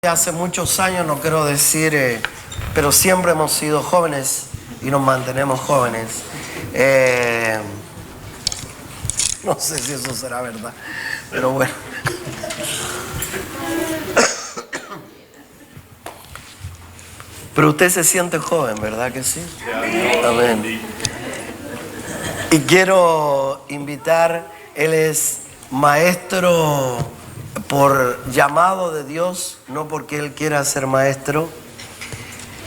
Hace muchos años, no quiero decir, pero siempre hemos sido jóvenes y nos mantenemos jóvenes. No sé si eso será verdad, pero bueno. Pero usted se siente joven, ¿verdad que sí? Amén. Y quiero invitar, él es maestro por llamado de Dios, no porque él quiera ser maestro.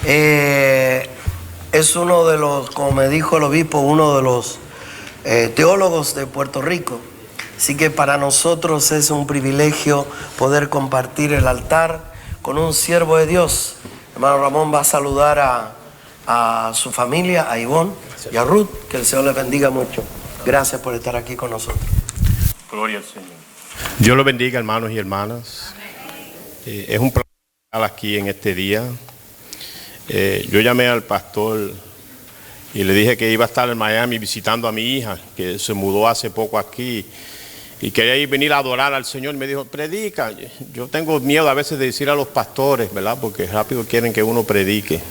Es uno de los, como me dijo el obispo, uno de los teólogos de Puerto Rico. Así que para nosotros es un privilegio poder compartir el altar con un siervo de Dios. Hermano Ramón va a saludar a su familia, a Ivonne y a Ruth. Que el Señor les bendiga mucho. Gracias por estar aquí con nosotros. Gloria al Señor. Dios los bendiga, hermanos y hermanas. Es un placer estar aquí en este día. Yo llamé al pastor y le dije que iba a estar en Miami visitando a mi hija, que se mudó hace poco aquí, y quería venir a adorar al Señor. Me dijo, predica. Yo tengo miedo a veces de decir a los pastores, ¿verdad? Porque rápido quieren que uno predique.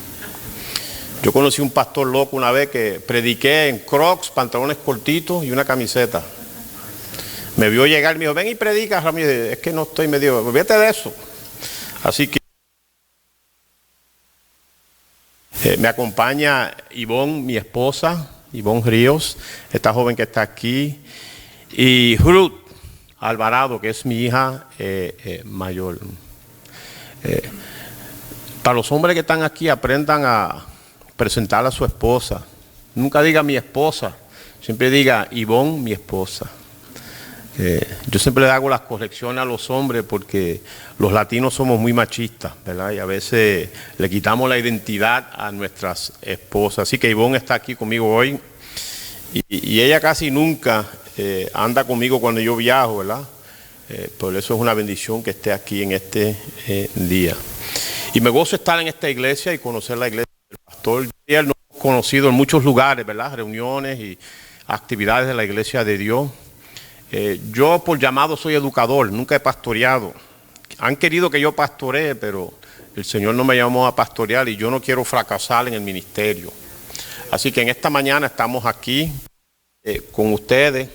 Yo conocí un pastor loco una vez que prediqué en Crocs, pantalones cortitos y una camiseta. Me vio llegar y me dijo, ven y predica, Ramírez. Es que no estoy medio, olvídate de eso. Así que me acompaña Ivonne, mi esposa, Ivonne Ríos, esta joven que está aquí, y Ruth Alvarado, que es mi hija mayor. Para los hombres que están aquí, aprendan a presentar a su esposa. Nunca diga mi esposa, siempre diga Ivonne, mi esposa. Yo siempre le hago las correcciones a los hombres porque los latinos somos muy machistas, ¿verdad? Y a veces le quitamos la identidad a nuestras esposas. Así que Ivonne está aquí conmigo hoy y ella casi nunca anda conmigo cuando yo viajo, ¿verdad? Por eso es una bendición que esté aquí en este día. Y me gozo estar en esta iglesia y conocer la iglesia del pastor. Yo lo he conocido en muchos lugares, ¿verdad? Reuniones y actividades de la iglesia de Dios. Yo por llamado soy educador, nunca he pastoreado. Han querido que yo pastoree, pero el Señor no me llamó a pastorear y yo no quiero fracasar en el ministerio. Así que en esta mañana estamos aquí con ustedes.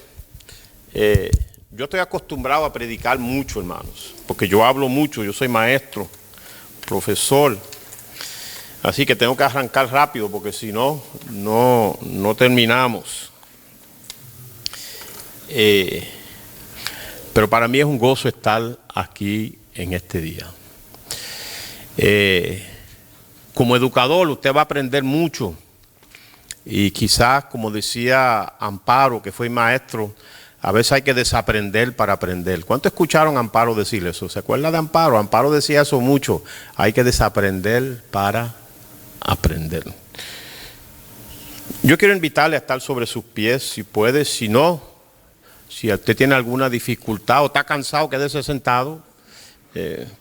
Yo estoy acostumbrado a predicar mucho, hermanos, porque yo hablo mucho, yo soy maestro, profesor. Así que tengo que arrancar rápido porque si no, no terminamos. Pero para mí es un gozo estar aquí en este día. Como educador usted va a aprender mucho y quizás, como decía Amparo, que fue maestro, a veces hay que desaprender para aprender. ¿Cuánto escucharon a Amparo decir eso? ¿Se acuerda de Amparo? Amparo decía eso mucho. Hay que desaprender para aprender. Yo quiero invitarle a estar sobre sus pies, si puede, si no. Si usted tiene alguna dificultad o está cansado, quédese sentado.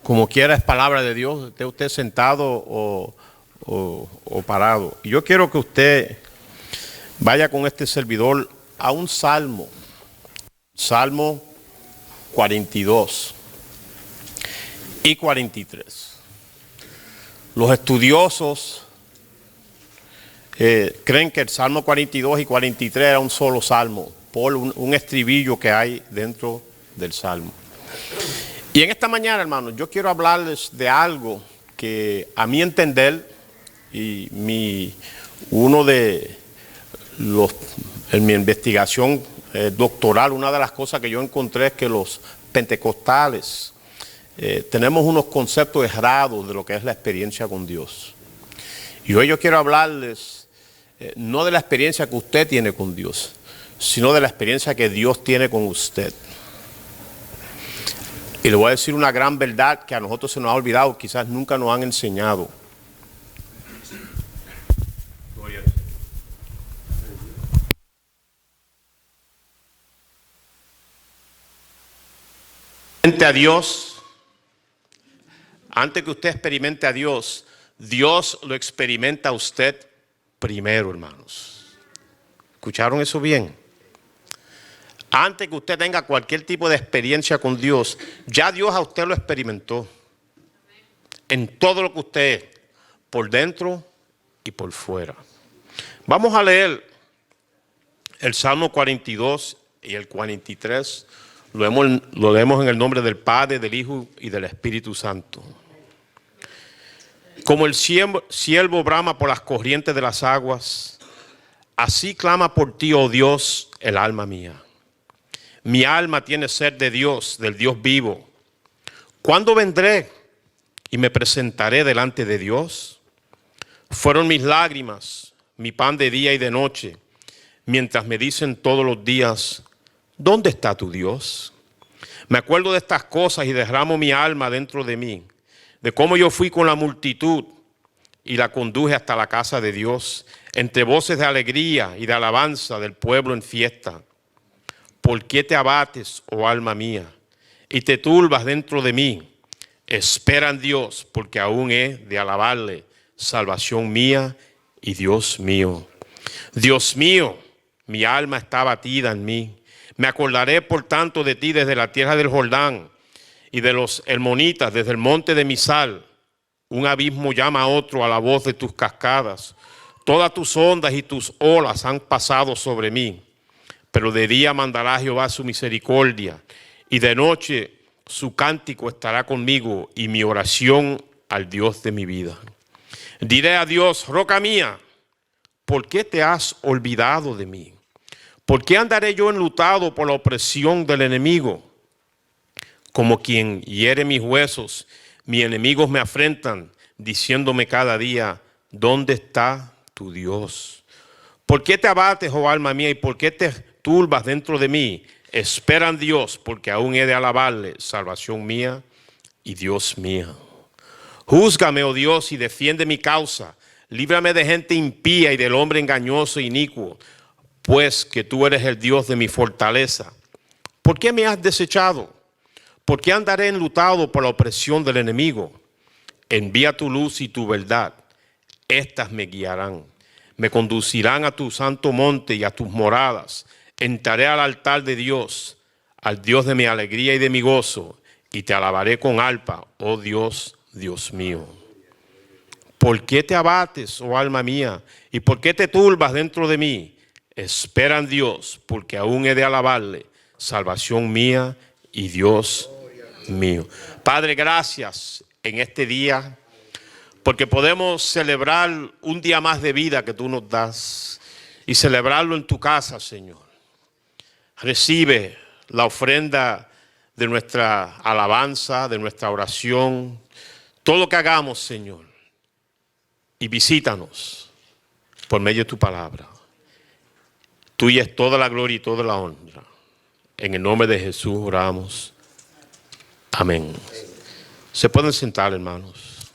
Como quiera es palabra de Dios, esté usted sentado o parado. Y yo quiero que usted vaya con este servidor a un salmo. Salmo 42 y 43. Los estudiosos creen que el Salmo 42 y 43 era un solo salmo, por un estribillo que hay dentro del salmo. Y en esta mañana, hermanos, yo quiero hablarles de algo que a mi entender, y en mi investigación doctoral, una de las cosas que yo encontré es que los pentecostales tenemos unos conceptos errados de lo que es la experiencia con Dios. Y hoy yo quiero hablarles no de la experiencia que usted tiene con Dios, sino de la experiencia que Dios tiene con usted. Y le voy a decir una gran verdad que a nosotros se nos ha olvidado, quizás nunca nos han enseñado. A Dios, antes que usted experimente a Dios, Dios lo experimenta a usted primero, hermanos. ¿Escucharon eso bien? Antes que usted tenga cualquier tipo de experiencia con Dios, ya Dios a usted lo experimentó. en todo lo que usted es, por dentro y por fuera. Vamos a leer el Salmo 42 y el 43. Lo leemos en el nombre del Padre, del Hijo y del Espíritu Santo. Como el ciervo brama por las corrientes de las aguas, así clama por ti, oh Dios, el alma mía. Mi alma tiene sed de Dios, del Dios vivo. ¿Cuándo vendré y me presentaré delante de Dios? Fueron mis lágrimas, mi pan de día y de noche, mientras me dicen todos los días, ¿dónde está tu Dios? Me acuerdo de estas cosas y derramo mi alma dentro de mí, de cómo yo fui con la multitud y la conduje hasta la casa de Dios, entre voces de alegría y de alabanza del pueblo en fiesta. ¿Por qué te abates, oh alma mía, y te turbas dentro de mí? Espera en Dios, porque aún he de alabarle, salvación mía y Dios mío. Dios mío, mi alma está abatida en mí. Me acordaré, por tanto, de ti desde la tierra del Jordán y de los hermonitas, desde el monte de Misal. Un abismo llama a otro a la voz de tus cascadas. Todas tus ondas y tus olas han pasado sobre mí. Pero de día mandará Jehová su misericordia, y de noche su cántico estará conmigo, y mi oración al Dios de mi vida. Diré a Dios, roca mía, ¿por qué te has olvidado de mí? ¿Por qué andaré yo enlutado por la opresión del enemigo? Como quien hiere mis huesos, mis enemigos me afrentan, diciéndome cada día, ¿dónde está tu Dios? ¿Por qué te abates, oh alma mía, y por qué te turbas dentro de mí? Espera en Dios, porque aún he de alabarle, salvación mía y Dios mío. Júzgame, oh Dios, y defiende mi causa. Líbrame de gente impía y del hombre engañoso e inicuo, pues que tú eres el Dios de mi fortaleza. ¿Por qué me has desechado? ¿Por qué andaré enlutado por la opresión del enemigo? Envía tu luz y tu verdad. Estas me guiarán. Me conducirán a tu santo monte y a tus moradas. Entraré al altar de Dios, al Dios de mi alegría y de mi gozo, y te alabaré con arpa, oh Dios, Dios mío. ¿Por qué te abates, oh alma mía? ¿Y por qué te turbas dentro de mí? Espera en Dios, porque aún he de alabarle, salvación mía y Dios mío. Padre, gracias en este día, porque podemos celebrar un día más de vida que tú nos das y celebrarlo en tu casa, Señor. Recibe la ofrenda de nuestra alabanza, de nuestra oración, todo lo que hagamos, Señor, y visítanos por medio de tu palabra. Tuya es toda la gloria y toda la honra. En el nombre de Jesús oramos. Amén. Se pueden sentar, hermanos.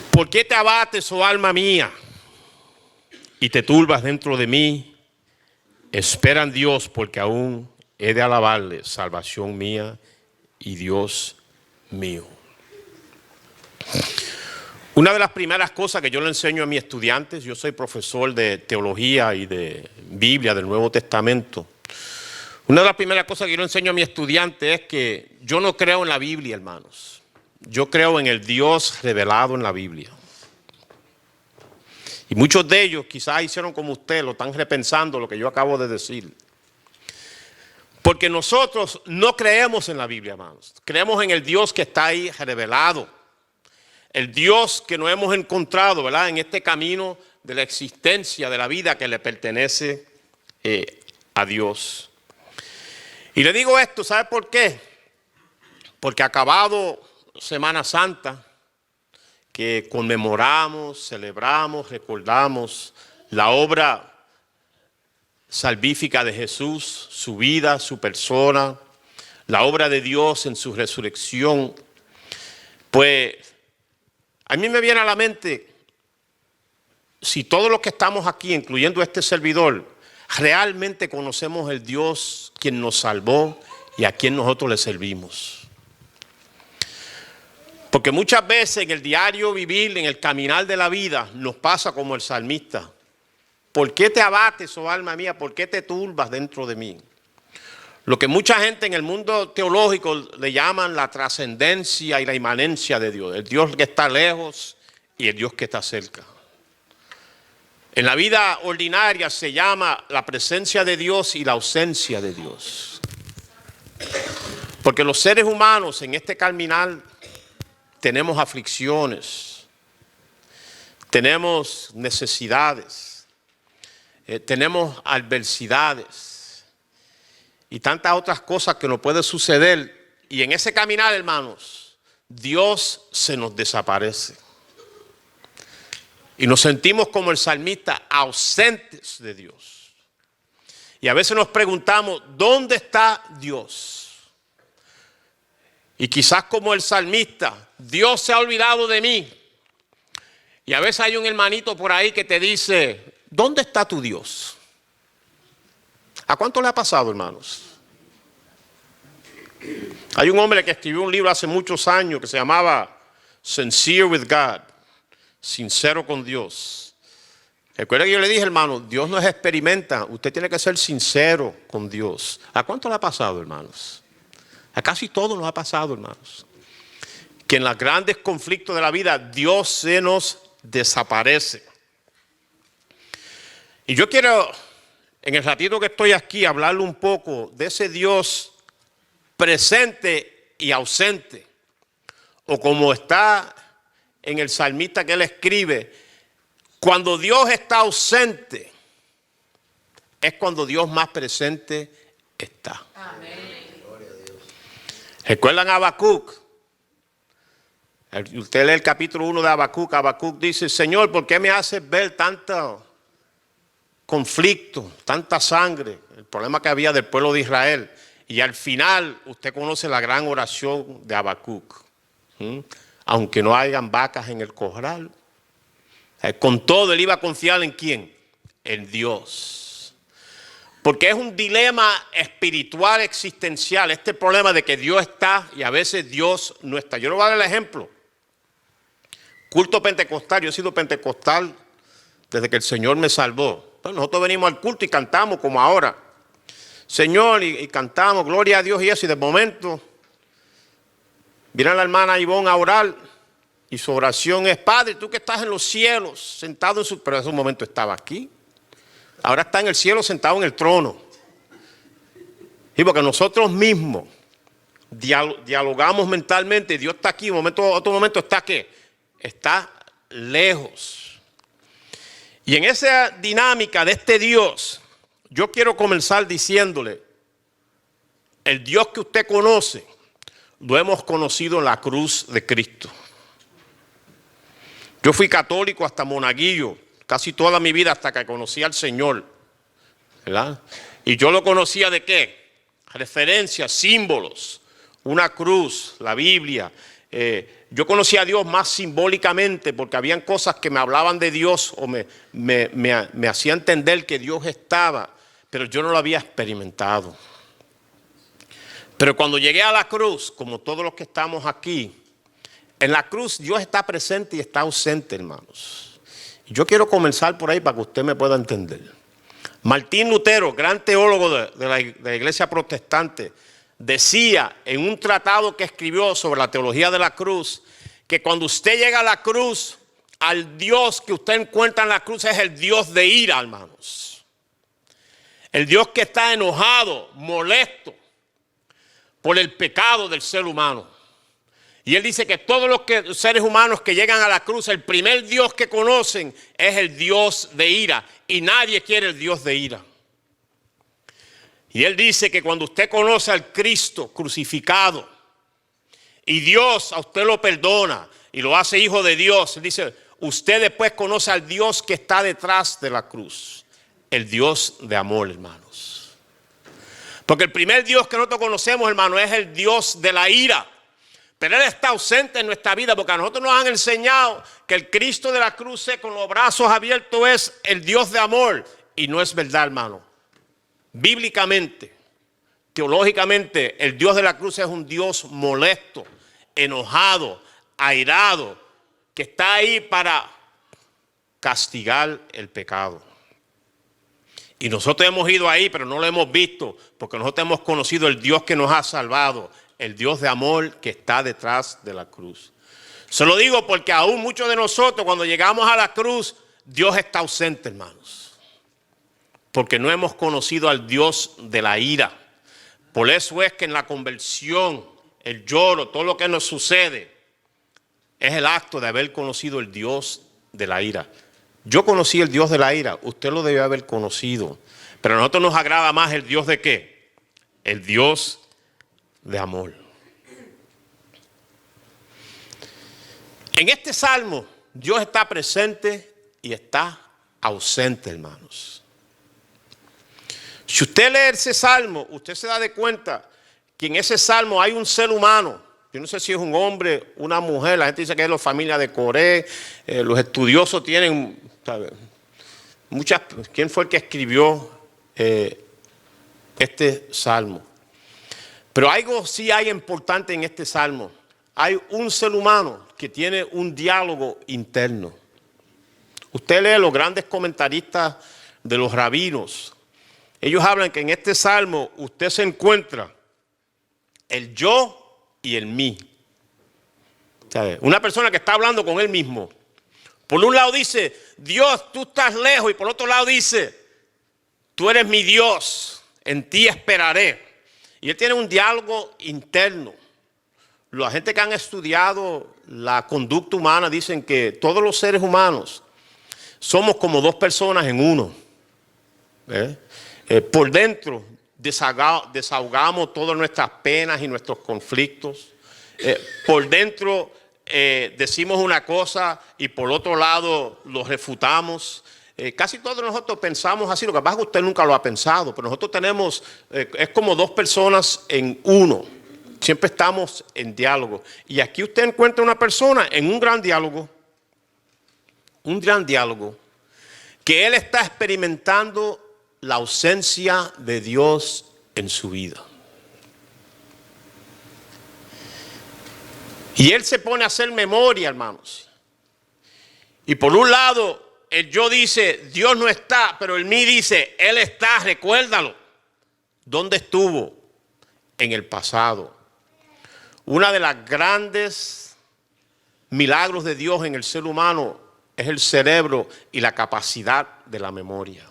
¿Por qué te abates, oh alma mía, y te turbas dentro de mí? Espera en Dios, porque aún he de alabarle, salvación mía y Dios mío. Una de las primeras cosas que yo le enseño a mis estudiantes, yo soy profesor de teología y de Biblia, del Nuevo Testamento. Una de las primeras cosas que yo le enseño a mis estudiantes es que yo no creo en la Biblia, hermanos. Yo creo en el Dios revelado en la Biblia. Y muchos de ellos quizás hicieron como usted, lo están repensando lo que yo acabo de decir. Porque nosotros no creemos en la Biblia, hermanos. Creemos en el Dios que está ahí revelado. El Dios que nos hemos encontrado, ¿verdad?, en este camino de la existencia, de la vida que le pertenece a Dios. Y le digo esto, ¿sabe por qué? Porque acabado Semana Santa, que conmemoramos, celebramos, recordamos la obra salvífica de Jesús, su vida, su persona, la obra de Dios en su resurrección, pues a mí me viene a la mente, si todos los que estamos aquí, incluyendo este servidor, realmente conocemos el Dios quien nos salvó y a quien nosotros le servimos. Porque muchas veces en el diario vivir, en el caminar de la vida, nos pasa como el salmista. ¿Por qué te abates, oh alma mía? ¿Por qué te turbas dentro de mí? Lo que mucha gente en el mundo teológico le llaman la trascendencia y la inmanencia de Dios. El Dios que está lejos y el Dios que está cerca. En la vida ordinaria se llama la presencia de Dios y la ausencia de Dios. Porque los seres humanos en este caminar tenemos aflicciones, tenemos necesidades, tenemos adversidades y tantas otras cosas que nos pueden suceder. Y en ese caminar, hermanos, Dios se nos desaparece. Y nos sentimos como el salmista, ausentes de Dios. Y a veces nos preguntamos, ¿dónde está Dios? Y quizás como el salmista, Dios se ha olvidado de mí. Y a veces hay un hermanito por ahí que te dice, ¿dónde está tu Dios? ¿A cuánto le ha pasado, hermanos? Hay un hombre que escribió un libro hace muchos años que se llamaba Sincere with God, sincero con Dios. Recuerda que yo le dije, hermano, Dios no es experimenta, usted tiene que ser sincero con Dios. ¿A cuánto le ha pasado, hermanos? A casi todos nos ha pasado, hermanos. Que en los grandes conflictos de la vida, Dios se nos desaparece. Y yo quiero, en el ratito que estoy aquí, hablarle un poco de ese Dios presente y ausente. O como está en el salmista que él escribe, cuando Dios está ausente, es cuando Dios más presente está. Amén. ¿Recuerdan a Habacuc? Usted lee el capítulo 1 de Habacuc. Habacuc dice, Señor, ¿por qué me haces ver tanto conflicto, tanta sangre? El problema que había del pueblo de Israel. Y al final, usted conoce la gran oración de Habacuc. Aunque no hayan vacas en el corral. Con todo, él iba a confiar ¿en quién? En Dios. Porque es un dilema espiritual existencial. Este problema de que Dios está y a veces Dios no está. Yo le voy a dar el ejemplo. Culto pentecostal. Yo he sido pentecostal desde que el Señor me salvó. Entonces nosotros venimos al culto y cantamos como ahora. Señor, y cantamos, gloria a Dios y eso. Y de momento, viene la hermana Ivonne a orar. Y su oración es, Padre, tú que estás en los cielos, sentado en su... Pero en ese momento estaba aquí. Ahora está en el cielo sentado en el trono. Y porque nosotros mismos dialogamos mentalmente, Dios está aquí, otro momento está ¿qué? Está lejos. Y en esa dinámica de este Dios, yo quiero comenzar diciéndole, el Dios que usted conoce, lo hemos conocido en la cruz de Cristo. Yo fui católico hasta monaguillo, casi toda mi vida hasta que conocí al Señor, ¿verdad? Y yo lo conocía ¿de qué? Referencias, símbolos, una cruz, la Biblia. Yo conocía a Dios más simbólicamente porque habían cosas que me hablaban de Dios o me hacían entender que Dios estaba, pero yo no lo había experimentado. Pero cuando llegué a la cruz, como todos los que estamos aquí, en la cruz Dios está presente y está ausente, hermanos. Y yo quiero comenzar por ahí para que usted me pueda entender. Martín Lutero, gran teólogo de la iglesia protestante, decía en un tratado que escribió sobre la teología de la cruz, que cuando usted llega a la cruz, al Dios que usted encuentra en la cruz es el Dios de ira, hermanos. El Dios que está enojado, molesto por el pecado del ser humano. Y él dice que todos los seres humanos que llegan a la cruz, el primer Dios que conocen es el Dios de ira. Y nadie quiere el Dios de ira. Y él dice que cuando usted conoce al Cristo crucificado y Dios a usted lo perdona y lo hace hijo de Dios, él dice, usted después conoce al Dios que está detrás de la cruz. El Dios de amor, hermanos. Porque el primer Dios que nosotros conocemos, hermano, es el Dios de la ira. Pero Él está ausente en nuestra vida porque a nosotros nos han enseñado que el Cristo de la cruz con los brazos abiertos es el Dios de amor. Y no es verdad, hermano. Bíblicamente, teológicamente, el Dios de la cruz es un Dios molesto, enojado, airado, que está ahí para castigar el pecado. Y nosotros hemos ido ahí, pero no lo hemos visto, porque nosotros hemos conocido el Dios que nos ha salvado, el Dios de amor que está detrás de la cruz. Se lo digo porque aún muchos de nosotros, cuando llegamos a la cruz, Dios está ausente, hermanos. Porque no hemos conocido al Dios de la ira. Por eso es que en la conversión, el lloro, todo lo que nos sucede, es el acto de haber conocido el Dios de la ira. Yo conocí el Dios de la ira, usted lo debió haber conocido. Pero a nosotros nos agrada más el Dios de ¿qué? El Dios de amor. En este salmo, Dios está presente y está ausente, hermanos. Si usted lee ese salmo, usted se da de cuenta que en ese salmo hay un ser humano. Yo no sé si es un hombre, una mujer. La gente dice que es la familia de Coré. Los estudiosos tienen, ¿sabe? Muchas. ¿Quién fue el que escribió este salmo? Pero algo sí hay importante en este salmo. Hay un ser humano que tiene un diálogo interno. Usted lee los grandes comentaristas de los rabinos. Ellos hablan que en este salmo usted se encuentra el yo y el mí. ¿Sabe? Una persona que está hablando con él mismo. Por un lado dice, Dios, tú estás lejos. Y por otro lado dice, tú eres mi Dios, en ti esperaré. Y él tiene un diálogo interno. La gente que han estudiado la conducta humana dicen que todos los seres humanos somos como dos personas en uno. Por dentro desahogamos todas nuestras penas y nuestros conflictos. Por dentro decimos una cosa y por otro lado lo refutamos. Casi todos nosotros pensamos así. Lo que pasa es que usted nunca lo ha pensado, pero nosotros tenemos, es como dos personas en uno. Siempre estamos en diálogo. Y aquí usted encuentra una persona en un gran diálogo, que él está experimentando la ausencia de Dios en su vida. Y él se pone a hacer memoria, hermanos. Y por un lado, el yo dice, Dios no está, pero el mí dice, Él está, recuérdalo. ¿Dónde estuvo? En el pasado. Una de las grandes milagros de Dios en el ser humano es el cerebro y la capacidad de la memoria.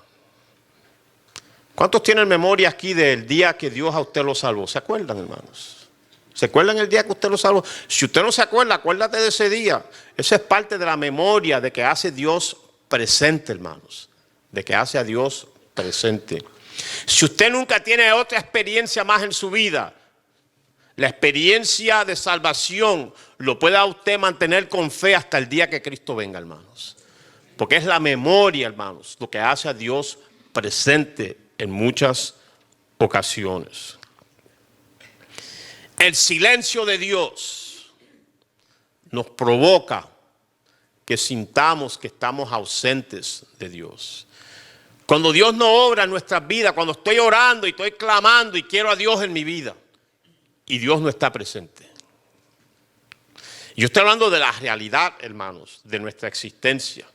¿Cuántos tienen memoria aquí del día que Dios a usted lo salvó? ¿Se acuerdan, hermanos? ¿Se acuerdan el día que usted lo salvó? Si usted no se acuerda, acuérdate de ese día. Eso es parte de la memoria de que hace Dios presente, hermanos. De que hace a Dios presente. Si usted nunca tiene otra experiencia más en su vida, la experiencia de salvación lo puede a usted mantener con fe hasta el día que Cristo venga, hermanos. Porque es la memoria, hermanos, lo que hace a Dios presente en muchas ocasiones. El silencio de Dios nos provoca que sintamos que estamos ausentes de Dios. Cuando Dios no obra en nuestras vidas, cuando estoy orando y estoy clamando y quiero a Dios en mi vida y Dios no está presente. Yo estoy hablando de la realidad, hermanos, de nuestra existencia.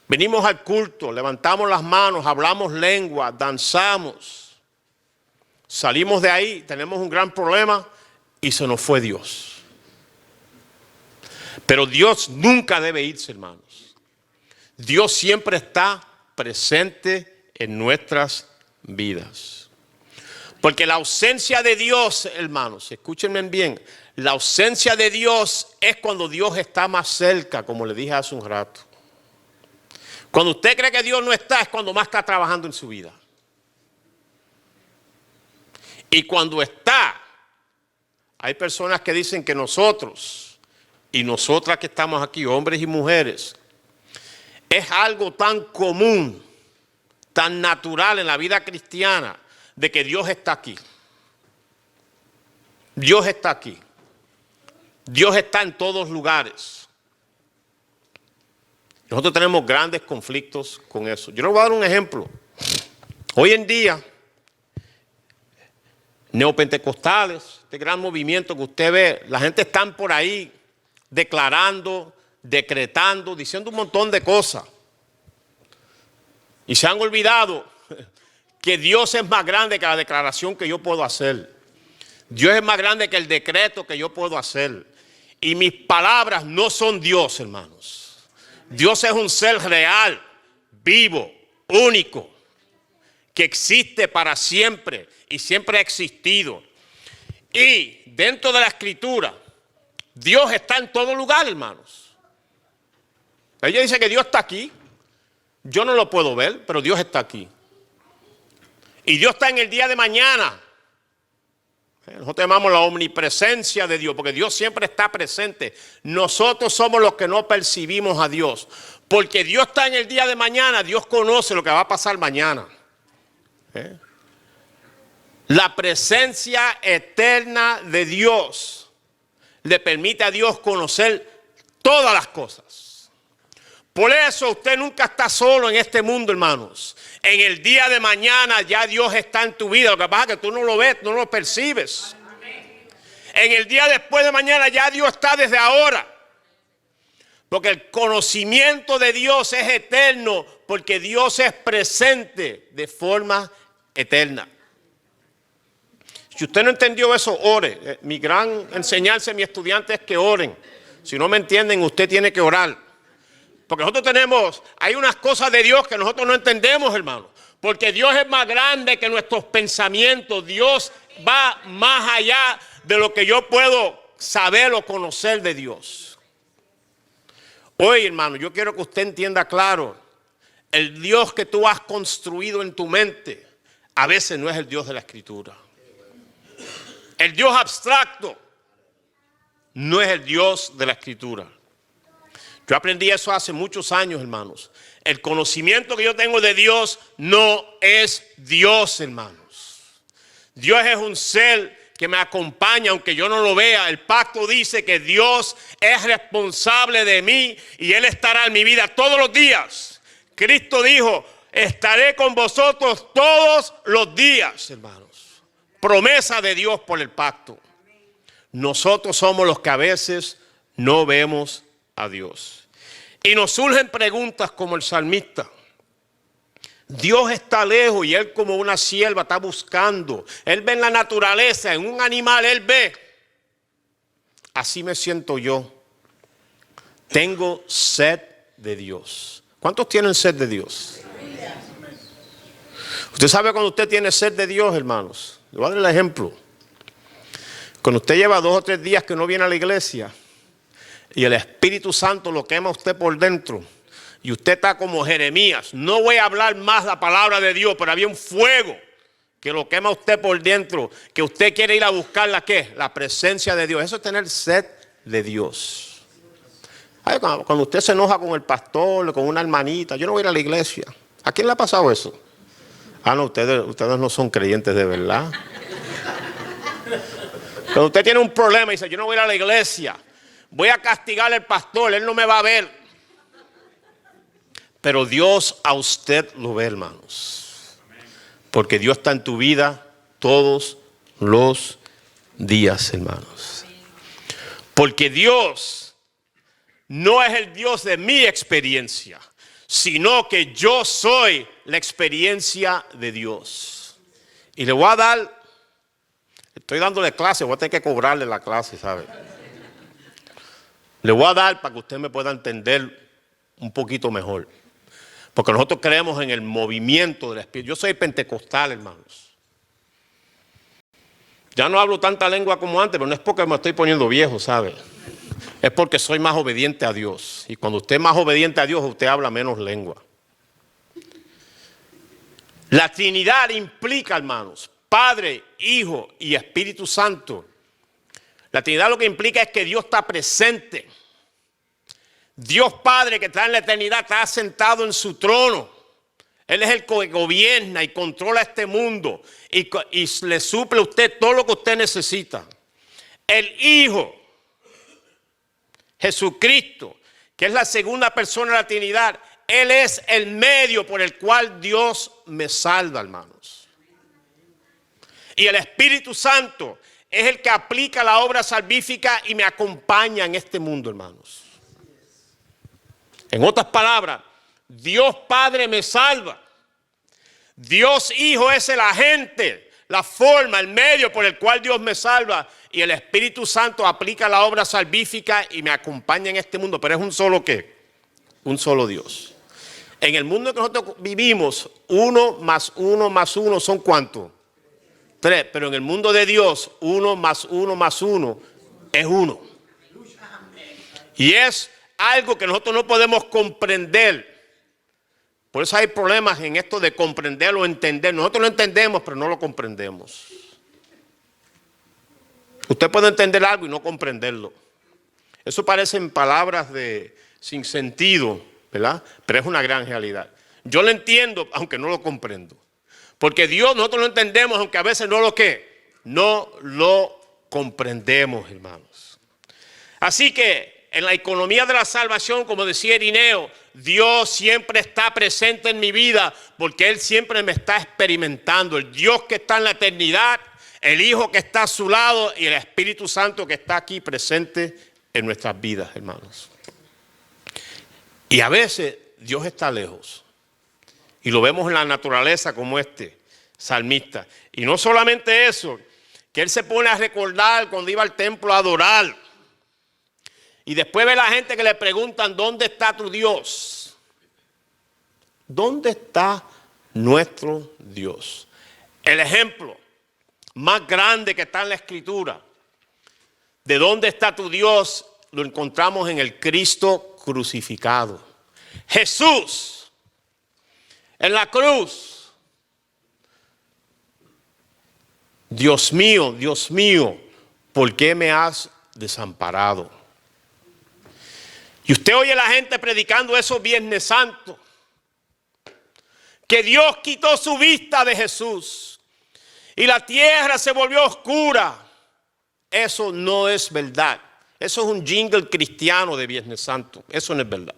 Venimos al culto, levantamos las manos, hablamos lengua, danzamos. Salimos de ahí, tenemos un gran problema y se nos fue Dios. Pero Dios nunca debe irse, hermanos. Dios siempre está presente en nuestras vidas. Porque la ausencia de Dios, hermanos, escúchenme bien, la ausencia de Dios es cuando Dios está más cerca, como le dije hace un rato. Cuando usted cree que Dios no está, es cuando más está trabajando en su vida. Y cuando está, hay personas que dicen que nosotros y nosotras que estamos aquí, hombres y mujeres, es algo tan común, tan natural en la vida cristiana, de que Dios está aquí. Dios está aquí. Dios está en todos lugares. Nosotros tenemos grandes conflictos con eso. Yo les voy a dar un ejemplo. Hoy en día, neopentecostales, este gran movimiento que usted ve, la gente está por ahí declarando, decretando, diciendo un montón de cosas. Y se han olvidado que Dios es más grande que la declaración que yo puedo hacer. Dios es más grande que el decreto que yo puedo hacer. Y mis palabras no son Dios, hermanos. Dios es un ser real, vivo, único, que existe para siempre y siempre ha existido. Y dentro de la Escritura, Dios está en todo lugar, hermanos. Ella dice que Dios está aquí. Yo no lo puedo ver, pero Dios está aquí. Y Dios está en el día de mañana. Nosotros llamamos la omnipresencia de Dios, porque Dios siempre está presente. Nosotros somos los que no percibimos a Dios. Porque Dios está en el día de mañana, Dios conoce lo que va a pasar mañana. La presencia eterna de Dios le permite a Dios conocer todas las cosas. Por eso usted nunca está solo en este mundo, hermanos. En el día de mañana ya Dios está en tu vida. Lo que pasa es que tú no lo ves, no lo percibes. En el día después de mañana ya Dios está desde ahora. Porque el conocimiento de Dios es eterno, porque Dios es presente de forma eterna. Si usted no entendió eso, ore. Mi gran enseñanza a mis estudiantes es que oren. Si no me entienden, usted tiene que orar. Porque nosotros hay unas cosas de Dios que nosotros no entendemos, hermano. Porque Dios es más grande que nuestros pensamientos. Dios va más allá de lo que yo puedo saber o conocer de Dios. Hoy, hermano, yo quiero que usted entienda claro. El Dios que tú has construido en tu mente, a veces no es el Dios de la Escritura. El Dios abstracto no es el Dios de la Escritura. Yo aprendí eso hace muchos años, hermanos. El conocimiento que yo tengo de Dios no es Dios, hermanos. Dios es un ser que me acompaña aunque yo no lo vea. El pacto dice que Dios es responsable de mí y Él estará en mi vida todos los días. Cristo dijo, estaré con vosotros todos los días, hermanos. Promesa de Dios por el pacto. Nosotros somos los que a veces no vemos a Dios. Y nos surgen preguntas como el salmista. Dios está lejos y Él como una sierva está buscando. Él ve en la naturaleza, en un animal Él ve. Así me siento yo. Tengo sed de Dios. ¿Cuántos tienen sed de Dios? Usted sabe cuando usted tiene sed de Dios, hermanos. Le voy a dar el ejemplo. Cuando usted lleva 2 o 3 días que no viene a la iglesia y el Espíritu Santo lo quema a usted por dentro y usted está como Jeremías. No voy a hablar más la palabra de Dios, pero había un fuego que lo quema a usted por dentro, que usted quiere ir a buscar la presencia de Dios. Eso es tener sed de Dios. Ay, cuando usted se enoja con el pastor, con una hermanita, yo no voy a ir a la iglesia. ¿A quién le ha pasado eso? Ah, no, ustedes no son creyentes de verdad. Cuando usted tiene un problema y dice, yo no voy a ir a la iglesia, voy a castigar al pastor, él no me va a ver. Pero Dios a usted lo ve, hermanos. Porque Dios está en tu vida todos los días, hermanos. Porque Dios no es el Dios de mi experiencia, sino que yo soy la experiencia de Dios. Y le voy a dar, estoy dándole clase, voy a tener que cobrarle la clase, ¿sabe? Le voy a dar para que usted me pueda entender un poquito mejor. Porque nosotros creemos en el movimiento del Espíritu. Yo soy pentecostal, hermanos. Ya no hablo tanta lengua como antes, pero no es porque me estoy poniendo viejo, ¿sabe? Es porque soy más obediente a Dios. Y cuando usted es más obediente a Dios, usted habla menos lengua. La Trinidad implica, hermanos, Padre, Hijo y Espíritu Santo. La Trinidad lo que implica es que Dios está presente. Dios Padre que está en la eternidad está sentado en su trono. Él es el que gobierna y controla este mundo y le suple a usted todo lo que usted necesita. El Hijo, Jesucristo, que es la segunda persona de la Trinidad, Él es el medio por el cual Dios me salva, hermanos. Y el Espíritu Santo es el que aplica la obra salvífica y me acompaña en este mundo, hermanos. En otras palabras, Dios Padre me salva, Dios Hijo es el agente, la forma, el medio por el cual Dios me salva. Y el Espíritu Santo aplica la obra salvífica y me acompaña en este mundo. Pero es un solo ¿qué? Un solo Dios. En el mundo que nosotros vivimos, 1 más 1 más 1 son ¿cuánto? 3. Pero en el mundo de Dios, 1 más 1 más 1 es 1. Y es algo que nosotros no podemos comprender. Por eso hay problemas en esto de comprender o entender. Nosotros lo entendemos, pero no lo comprendemos. Usted puede entender algo y no comprenderlo. Eso parecen palabras sin sentido, ¿verdad? Pero es una gran realidad. Yo lo entiendo, aunque no lo comprendo. Porque Dios nosotros lo entendemos, aunque a veces no lo comprendemos, hermanos. Así que en la economía de la salvación, como decía Irineo, Dios siempre está presente en mi vida porque Él siempre me está experimentando. El Dios que está en la eternidad, el Hijo que está a su lado y el Espíritu Santo que está aquí presente en nuestras vidas, hermanos. Y a veces Dios está lejos. Y lo vemos en la naturaleza como este salmista. Y no solamente eso, que él se pone a recordar cuando iba al templo a adorar. Y después ve a la gente que le preguntan, ¿dónde está tu Dios? ¿Dónde está nuestro Dios? El ejemplo más grande que está en la Escritura de dónde está tu Dios lo encontramos en el Cristo crucificado. Jesús en la cruz. Dios mío, ¿por qué me has desamparado? Y usted oye a la gente predicando esos Viernes Santos, que Dios quitó su vista de Jesús y la tierra se volvió oscura. Eso no es verdad. Eso es un jingle cristiano de Viernes Santo. Eso no es verdad.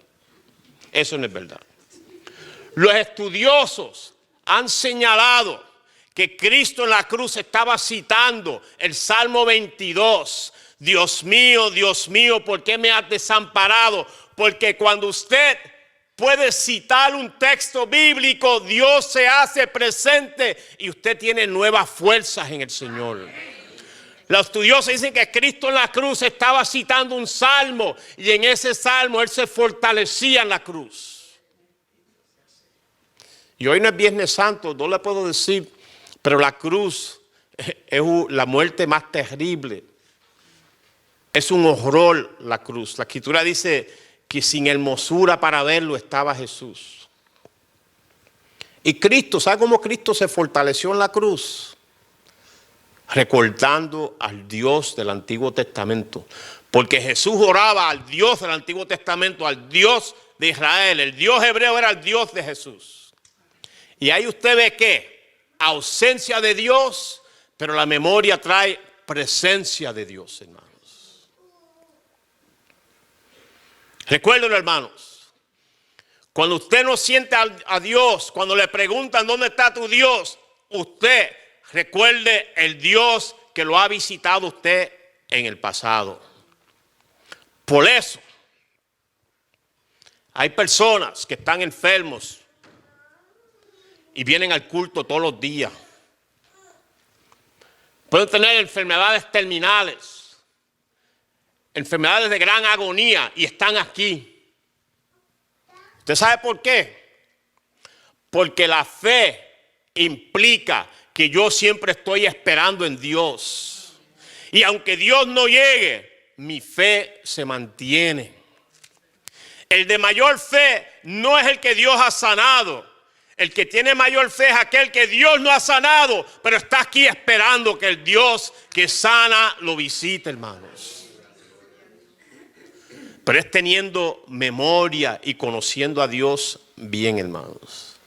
Eso no es verdad. Los estudiosos han señalado que Cristo en la cruz estaba citando el Salmo 22. Dios mío, ¿por qué me has desamparado? Porque cuando usted puede citar un texto bíblico, Dios se hace presente y usted tiene nuevas fuerzas en el Señor. Los estudiosos dicen que Cristo en la cruz estaba citando un salmo y en ese salmo Él se fortalecía en la cruz. Y hoy no es Viernes Santo, no le puedo decir, pero la cruz es la muerte más terrible. Es un horror la cruz. La Escritura dice que sin hermosura para verlo estaba Jesús. Y Cristo, ¿sabe cómo Cristo se fortaleció en la cruz? Recordando al Dios del Antiguo Testamento. Porque Jesús oraba al Dios del Antiguo Testamento, al Dios de Israel. El Dios hebreo era el Dios de Jesús. Y ahí usted ve que ausencia de Dios, pero la memoria trae presencia de Dios, hermanos. Recuerden, hermanos, cuando usted no siente a Dios, cuando le preguntan dónde está tu Dios, usted recuerde el Dios que lo ha visitado usted en el pasado. Por eso, hay personas que están enfermos y vienen al culto todos los días. Pueden tener enfermedades terminales, enfermedades de gran agonía y están aquí. ¿Usted sabe por qué? Porque la fe implica que yo siempre estoy esperando en Dios. Y aunque Dios no llegue, mi fe se mantiene. El de mayor fe no es el que Dios ha sanado. El que tiene mayor fe es aquel que Dios no ha sanado, pero está aquí esperando que el Dios que sana lo visite, hermanos. Pero es teniendo memoria y conociendo a Dios bien, hermanos.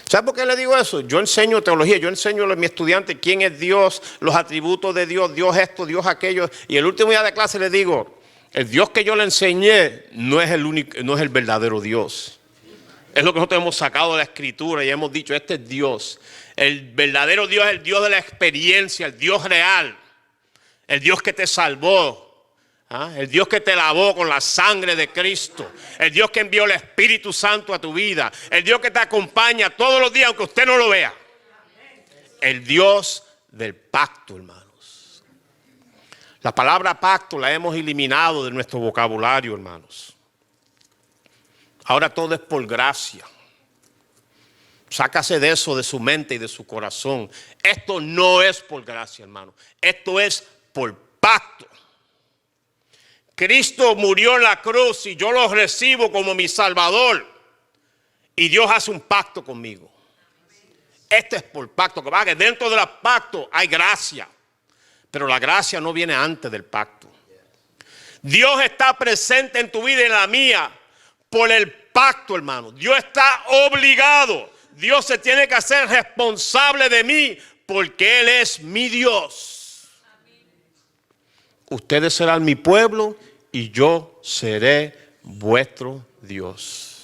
¿Sabe por qué le digo eso? Yo enseño teología, yo enseño a mis estudiantes quién es Dios, los atributos de Dios, Dios esto, Dios aquello. Y el último día de clase les digo, el Dios que yo le enseñé no es el único, no es el verdadero Dios. Es lo que nosotros hemos sacado de la Escritura y hemos dicho, este es Dios. El verdadero Dios es el Dios de la experiencia, el Dios real, el Dios que te salvó. El Dios que te lavó con la sangre de Cristo. El Dios que envió el Espíritu Santo a tu vida. El Dios que te acompaña todos los días aunque usted no lo vea. El Dios del pacto, hermanos. La palabra pacto la hemos eliminado de nuestro vocabulario, hermanos. Ahora todo es por gracia. Sácase de eso de su mente y de su corazón. Esto no es por gracia, hermano. Esto es por pacto. Cristo murió en la cruz y yo lo recibo como mi Salvador. Y Dios hace un pacto conmigo. Este es por pacto. Que dentro del pacto hay gracia. Pero la gracia no viene antes del pacto. Dios está presente en tu vida y en la mía por el pacto, hermano. Dios está obligado. Dios se tiene que hacer responsable de mí porque Él es mi Dios. Ustedes serán mi pueblo y yo seré vuestro Dios.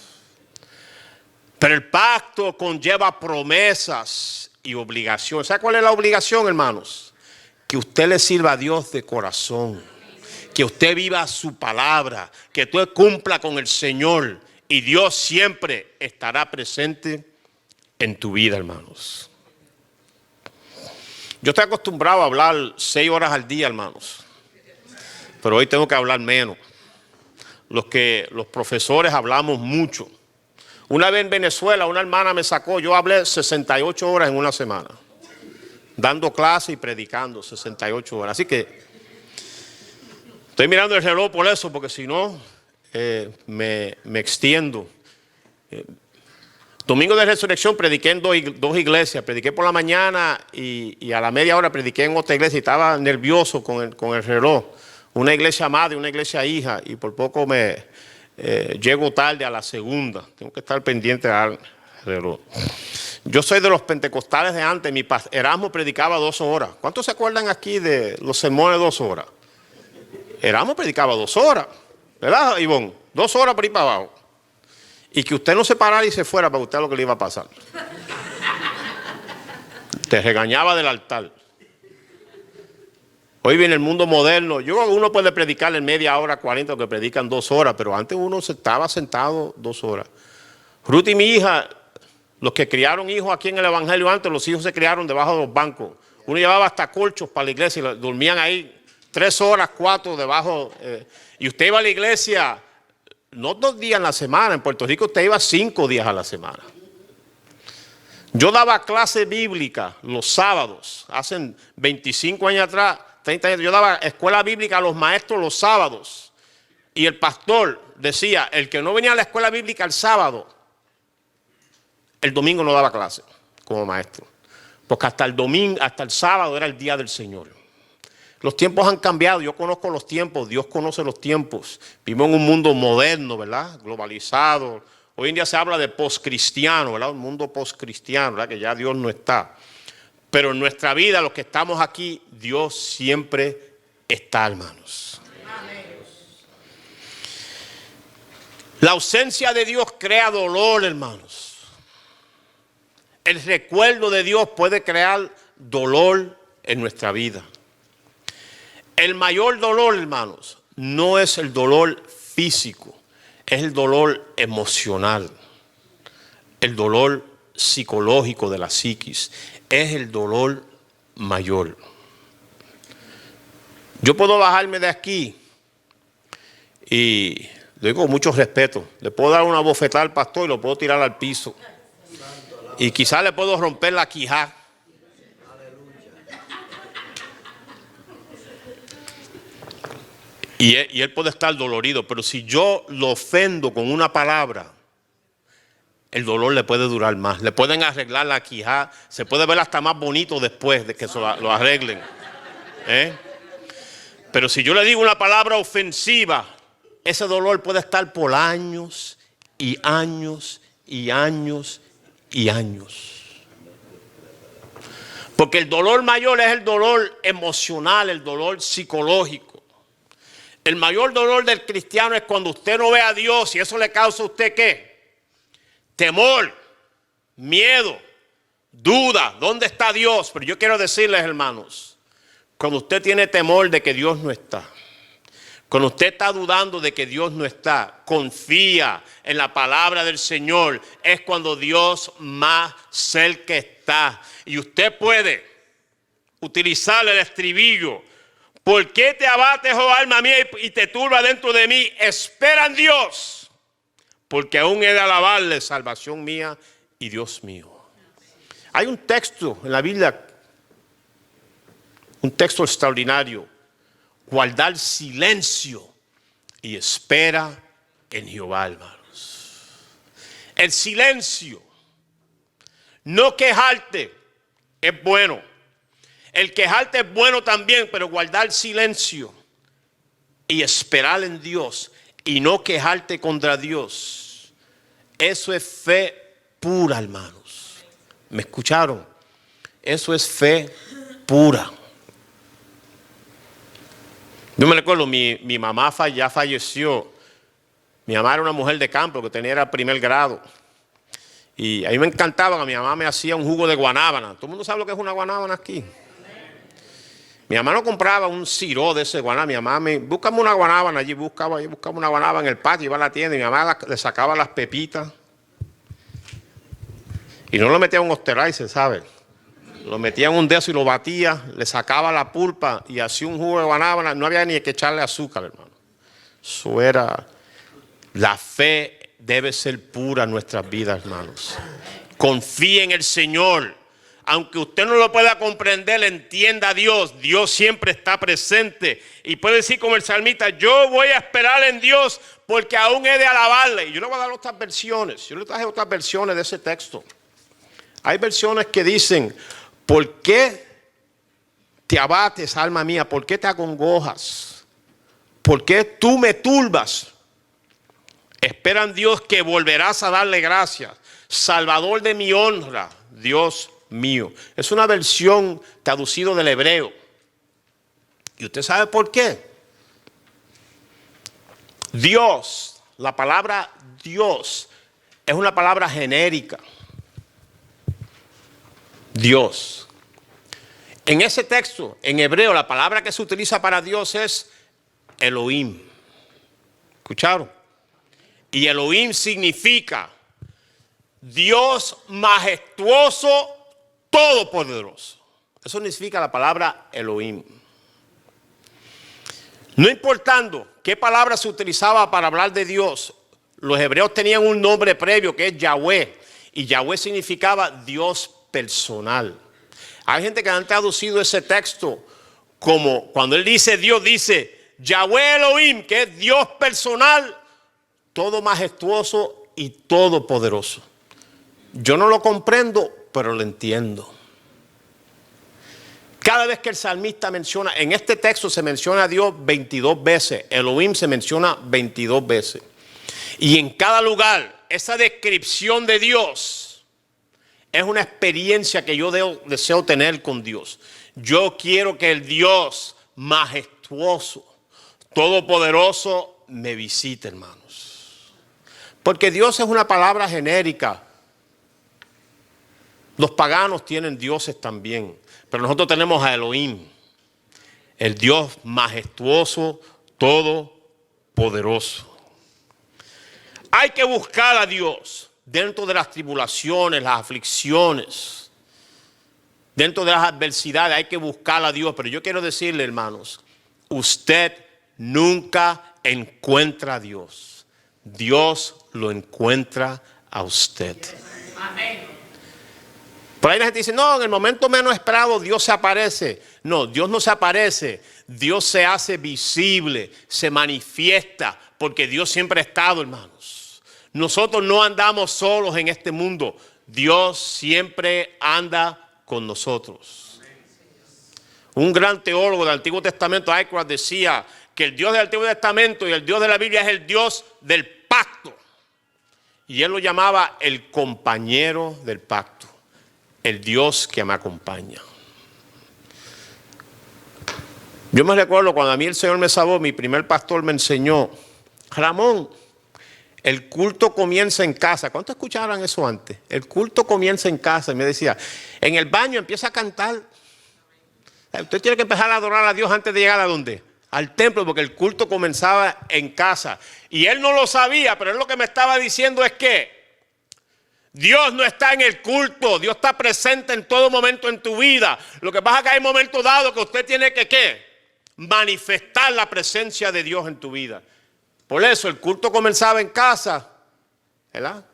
Pero el pacto conlleva promesas y obligaciones. ¿Sabe cuál es la obligación, hermanos? Que usted le sirva a Dios de corazón. Que usted viva su palabra. Que usted cumpla con el Señor. Y Dios siempre estará presente en tu vida, hermanos. Yo estoy acostumbrado a hablar 6 horas al día, hermanos. Pero hoy tengo que hablar menos. Los profesores hablamos mucho. Una vez en Venezuela, una hermana me sacó, yo hablé 68 horas en una semana. Dando clase y predicando 68 horas. Así que estoy mirando el reloj por eso, porque si no, me extiendo. Domingo de Resurrección prediqué en dos iglesias. Prediqué por la mañana y a la media hora prediqué en otra iglesia. Y estaba nervioso con el reloj. Una iglesia madre, una iglesia hija. Y por poco llego tarde a la segunda. Tengo que estar pendiente al reloj. Yo soy de los pentecostales de antes. Mi Erasmo predicaba 2 horas. ¿Cuántos se acuerdan aquí de los sermones de 2 horas? Erasmo predicaba 2 horas. ¿Verdad, Ivonne? 2 horas por ahí para abajo. Y que usted no se parara y se fuera para usted lo que le iba a pasar. Te regañaba del altar. Hoy viene el mundo moderno. Yo creo que uno puede predicar en media hora, 40, que predican 2 horas, pero antes uno se estaba sentado 2 horas. Ruth y mi hija, los que criaron hijos aquí en el Evangelio antes, los hijos se criaron debajo de los bancos. Uno llevaba hasta colchos para la iglesia y dormían ahí 3 horas, 4 debajo. Y usted iba a la iglesia. No 2 días en la semana, en Puerto Rico usted iba 5 días a la semana. Yo daba clase bíblica los sábados, hace 25 años atrás, 30 años, yo daba escuela bíblica a los maestros los sábados. Y el pastor decía, el que no venía a la escuela bíblica el sábado, el domingo no daba clase como maestro. Porque hasta el sábado era el día del Señor. Los tiempos han cambiado, yo conozco los tiempos, Dios conoce los tiempos. Vivimos en un mundo moderno, ¿verdad? Globalizado. Hoy en día se habla de poscristiano, ¿verdad? Un mundo poscristiano, ¿verdad? Que ya Dios no está. Pero en nuestra vida, los que estamos aquí, Dios siempre está, hermanos. La ausencia de Dios crea dolor, hermanos. El recuerdo de Dios puede crear dolor en nuestra vida. El mayor dolor, hermanos, no es el dolor físico, es el dolor emocional, el dolor psicológico de la psiquis, es el dolor mayor. Yo puedo bajarme de aquí y le digo con mucho respeto, le puedo dar una bofetada al pastor y lo puedo tirar al piso. Y quizás le puedo romper la quijada. Y él puede estar dolorido, pero si yo lo ofendo con una palabra, el dolor le puede durar más. Le pueden arreglar la quijada, se puede ver hasta más bonito después de que lo arreglen. Pero si yo le digo una palabra ofensiva, ese dolor puede estar por años y años y años y años. Porque el dolor mayor es el dolor emocional, el dolor psicológico. El mayor dolor del cristiano es cuando usted no ve a Dios y eso le causa a usted ¿qué? Temor, miedo, duda. ¿Dónde está Dios? Pero yo quiero decirles, hermanos, cuando usted tiene temor de que Dios no está, Cuando usted está dudando de que Dios no está, confía en la palabra del Señor. Es cuando Dios más cerca está. Y usted puede utilizar el estribillo. ¿Por qué te abates, oh alma mía, y te turba dentro de mí? Espera en Dios, porque aún he de alabarle, salvación mía y Dios mío. Hay un texto en la Biblia, un texto extraordinario. Guardar silencio y espera en Jehová, hermanos. El silencio, no quejarte, es bueno. El quejarte es bueno también, pero guardar silencio y esperar en Dios y no quejarte contra Dios, eso es fe pura, hermanos. ¿Me escucharon? Eso es fe pura. Yo me recuerdo, mi mamá ya falleció. Mi mamá era una mujer de campo que tenía el primer grado. Y a mí me encantaba que mi mamá me hacía un jugo de guanábana. ¿Todo el mundo sabe lo que es una guanábana aquí? Mi mamá no compraba un sirop de ese guanábana. Mi mamá me búscame una guanábana allí, buscaba una guanábana en el patio, iba a la tienda y mi mamá le sacaba las pepitas. Y no lo metía en un Osterizer, ¿sabes? Lo metía en un dedo y lo batía, le sacaba la pulpa y hacía un jugo de guanábana. No había ni que echarle azúcar, hermano. Eso era. La fe debe ser pura en nuestras vidas, hermanos. Confíe en el Señor. Aunque usted no lo pueda comprender, entienda a Dios. Dios siempre está presente. Y puede decir como el salmista, yo voy a esperar en Dios porque aún he de alabarle. Y yo le voy a dar otras versiones. Yo le traje otras versiones de ese texto. Hay versiones que dicen, ¿por qué te abates, alma mía? ¿Por qué te acongojas? ¿Por qué tú me turbas? Espera en Dios que volverás a darle gracias. Salvador de mi honra, Dios mío. Es una versión traducida del hebreo. ¿Y usted sabe por qué? Dios, la palabra Dios, es una palabra genérica. Dios. En ese texto, en hebreo, la palabra que se utiliza para Dios es Elohim. ¿Escucharon? Y Elohim significa Dios majestuoso, todopoderoso. Eso significa la palabra Elohim. No importando qué palabra se utilizaba para hablar de Dios, los hebreos tenían un nombre previo que es Yahweh. Y Yahweh significaba Dios personal. Hay gente que han traducido ese texto como cuando él dice Dios, dice Yahweh Elohim, que es Dios personal, todo majestuoso y todopoderoso. Yo no lo comprendo, pero lo entiendo. Cada vez que el salmista menciona, en este texto se menciona a Dios 22 veces, Elohim se menciona 22 veces. Y en cada lugar, esa descripción de Dios es una experiencia que yo deseo tener con Dios. Yo quiero que el Dios majestuoso, todopoderoso, me visite, hermanos. Porque Dios es una palabra genérica. Los paganos tienen dioses también, pero nosotros tenemos a Elohim, el Dios majestuoso, todopoderoso. Hay que buscar a Dios dentro de las tribulaciones, las aflicciones, dentro de las adversidades. Hay que buscar a Dios, pero yo quiero decirle, hermanos, usted nunca encuentra a Dios. Dios lo encuentra a usted. Amén. Por ahí la gente dice, no, en el momento menos esperado Dios se aparece. No, Dios no se aparece. Dios se hace visible, se manifiesta, porque Dios siempre ha estado, hermanos. Nosotros no andamos solos en este mundo. Dios siempre anda con nosotros. Un gran teólogo del Antiguo Testamento, Aycroft, decía que el Dios del Antiguo Testamento y el Dios de la Biblia es el Dios del pacto. Y él lo llamaba el compañero del pacto. El Dios que me acompaña. Yo me recuerdo cuando a mí el Señor me salvó, mi primer pastor me enseñó, Ramón, el culto comienza en casa. ¿Cuántos escucharon eso antes? El culto comienza en casa. Y me decía, en el baño empieza a cantar. Usted tiene que empezar a adorar a Dios antes de llegar a ¿dónde? al templo porque el culto comenzaba en casa. Y él no lo sabía, pero él lo que me estaba diciendo es que Dios no está en el culto, Dios está presente en todo momento en tu vida. Lo que pasa es que hay momentos dados que usted tiene que ¿qué? Manifestar la presencia de Dios en tu vida. Por eso el culto comenzaba en casa, ¿verdad?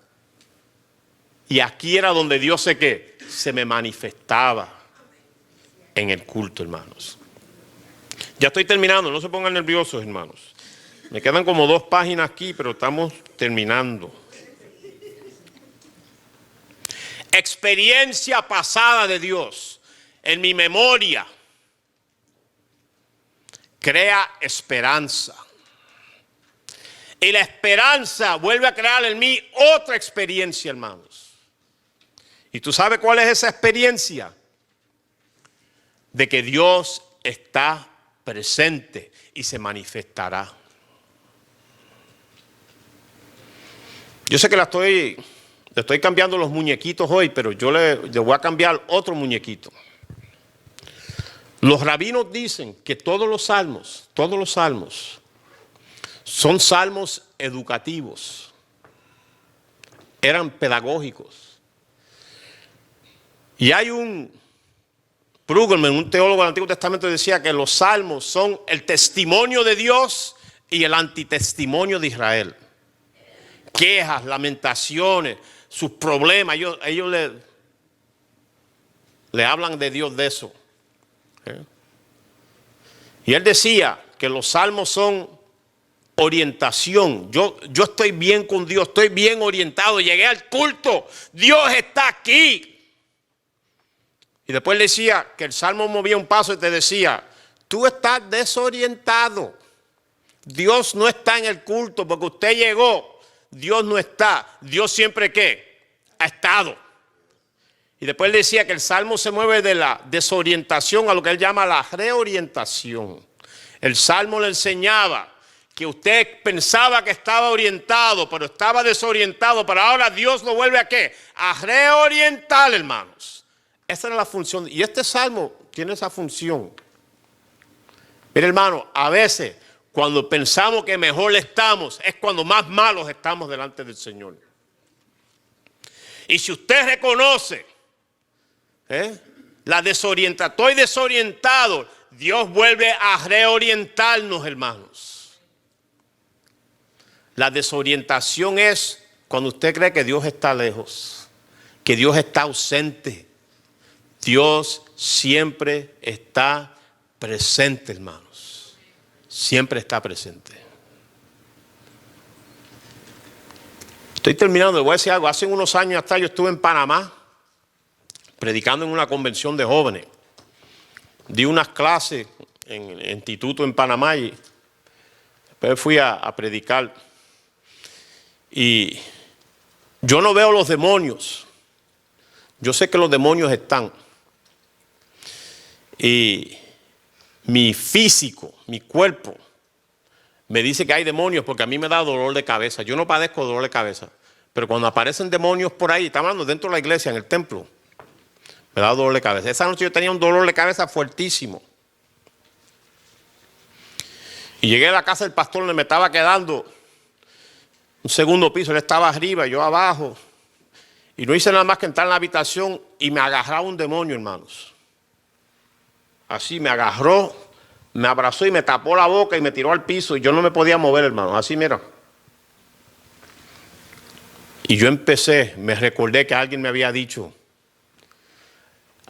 Y aquí era donde Dios se me manifestaba en el culto, hermanos. Ya estoy terminando, no se pongan nerviosos, hermanos. Me quedan como 2 páginas aquí, pero estamos terminando. Experiencia pasada de Dios en mi memoria crea esperanza. Y la esperanza vuelve a crear en mí otra experiencia, hermanos. ¿Y tú sabes cuál es esa experiencia? De que Dios está presente y se manifestará. Yo sé que le estoy cambiando los muñequitos hoy, pero yo le voy a cambiar otro muñequito. Los rabinos dicen que todos los salmos son salmos educativos, eran pedagógicos. Y hay un Brueggemann, un teólogo del Antiguo Testamento, decía que los salmos son el testimonio de Dios y el antitestimonio de Israel. Quejas, lamentaciones, sus problemas, ellos le hablan de Dios de eso. Y él decía que los salmos son orientación. Yo estoy bien con Dios, estoy bien orientado, llegué al culto, Dios está aquí. Y después decía que el salmo movía un paso y te decía, tú estás desorientado. Dios no está en el culto porque usted llegó, Dios no está. Dios siempre ¿qué? Ha estado. Y después decía que el salmo se mueve de la desorientación a lo que él llama la reorientación. El salmo le enseñaba que usted pensaba que estaba orientado, pero estaba desorientado, pero ahora Dios lo vuelve a ¿qué? A reorientar, hermanos. Esa era la función. Y este salmo tiene esa función. Mire, hermano, a veces cuando pensamos que mejor estamos, es cuando más malos estamos delante del Señor. Y si usted reconoce la desorientación, estoy desorientado, Dios vuelve a reorientarnos, hermanos. La desorientación es cuando usted cree que Dios está lejos, que Dios está ausente. Dios siempre está presente, hermanos. Siempre está presente. Estoy terminando, le voy a decir algo. Hace unos años atrás yo estuve en Panamá predicando en una convención de jóvenes. Di unas clases en el instituto en Panamá y después fui a predicar. Y yo no veo los demonios. Yo sé que los demonios están. Y mi físico, mi cuerpo, me dice que hay demonios porque a mí me da dolor de cabeza. Yo no padezco dolor de cabeza. Pero cuando aparecen demonios por ahí, estamos hablando dentro de la iglesia, en el templo, me da dolor de cabeza. Esa noche yo tenía un dolor de cabeza fuertísimo. Y llegué a la casa del pastor donde me estaba quedando un segundo piso. Él estaba arriba, yo abajo. Y no hice nada más que entrar en la habitación y me agarraba un demonio, hermanos. Así me agarró, me abrazó y me tapó la boca y me tiró al piso. Y yo no me podía mover, hermano. Así, mira. Y yo me recordé que alguien me había dicho,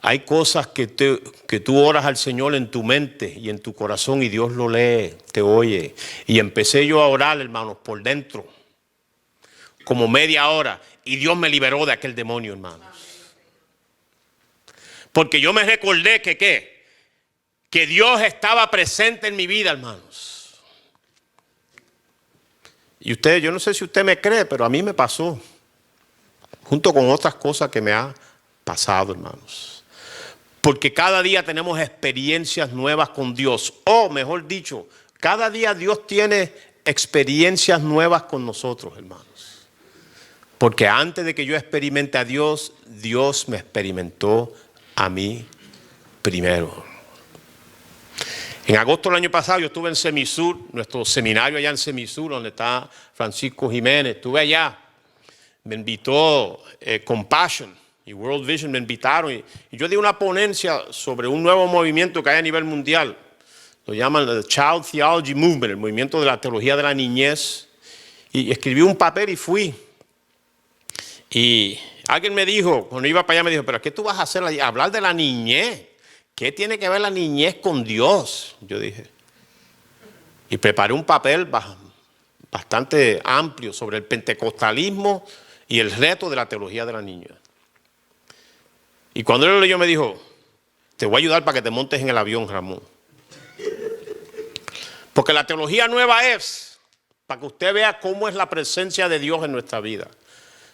hay cosas que tú oras al Señor en tu mente y en tu corazón y Dios lo lee, te oye. Y empecé yo a orar, hermanos, por dentro, como media hora. Y Dios me liberó de aquel demonio, hermanos. Porque yo me recordé que Dios estaba presente en mi vida, hermanos. Y usted, yo no sé si usted me cree, pero a mí me pasó. Junto con otras cosas que me ha pasado, hermanos. Porque cada día tenemos experiencias nuevas con Dios. O mejor dicho, cada día Dios tiene experiencias nuevas con nosotros, hermanos. Porque antes de que yo experimente a Dios, Dios me experimentó a mí primero. En agosto del año pasado yo estuve en Semisur, nuestro seminario allá en Semisur, donde está Francisco Jiménez. Estuve allá, me invitó Compassion y World Vision, me invitaron. Y yo di una ponencia sobre un nuevo movimiento que hay a nivel mundial. Lo llaman el Child Theology Movement, el movimiento de la teología de la niñez. Y escribí un papel y fui. Y alguien me dijo, cuando iba para allá, me dijo, ¿pero qué tú vas a hacer allí? Hablar de la niñez. ¿Qué tiene que ver la niñez con Dios? Yo dije. Y preparé un papel bastante amplio sobre el pentecostalismo y el reto de la teología de la niñez. Y cuando él lo leyó me dijo, te voy a ayudar para que te montes en el avión, Ramón. Porque la teología nueva es, para que usted vea cómo es la presencia de Dios en nuestra vida.